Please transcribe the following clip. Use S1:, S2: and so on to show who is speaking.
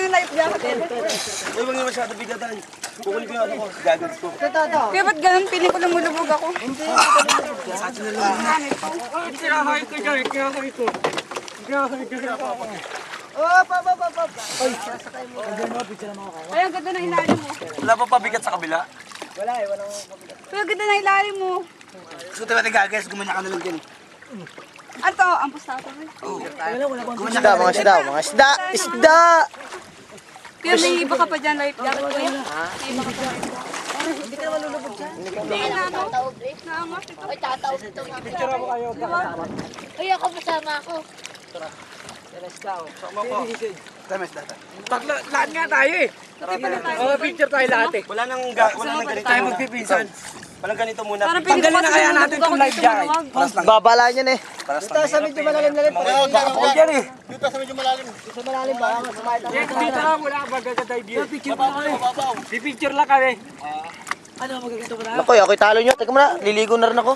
S1: yung life jacket.
S2: Uy, huwag niyo masyado bigatan. Kukunin ko yung ako, goggles ko.
S1: Kaya ba't ganun? Piling ko lumulubog ako.
S2: Sa atin na lang.
S3: Kinahay ko dyan, kinahay ko. Kinahay ko dyan.
S1: Ay, ang ganda ng ilalim mo.
S2: Wala pa pabigat sa kabila.
S1: Kuya, ang ganda ng ilalim mo.
S2: So, tayo goggles, gumanya ka na lang din.
S1: Ato, ang pustato.
S4: Isda!
S1: Kuya, may iba ka pa dyan, life jacket. Kuya, may iba ka pa dyan. Hindi ka naman lulubog dyan? Hindi, naangat. Naangat.
S5: Ay, tataw ito.
S3: Picture ako kayo.
S5: Ay, ako kasama ako.
S2: Sama ko. Tamis data.
S3: Tatlo, lahat nga tayo eh. Oo, picture tayo lahat eh.
S2: Wala nang ganito
S3: Tayo
S2: muna.
S3: magpipinsan.
S2: Walang ganito muna.
S1: Parang piling ko
S3: Tanggalin na
S1: kasi
S3: kaya
S1: lumulubog
S3: natin
S1: ako
S3: itong life
S1: dito,
S3: jacket.
S1: maluwag.
S2: Paras lang.
S4: Babala niyan eh.
S2: Paras lang.
S6: Sa medyo malalim-lalim.
S3: Ako dyan eh.
S6: Dito sa medyo malalim. Sa malalim ba?
S3: Dito lang, wala ka magaganda idea. Picture lang kami. Pipicture lang kami.
S4: Naku, ako'y talo nyo. Teka muna, liligo na rin ako.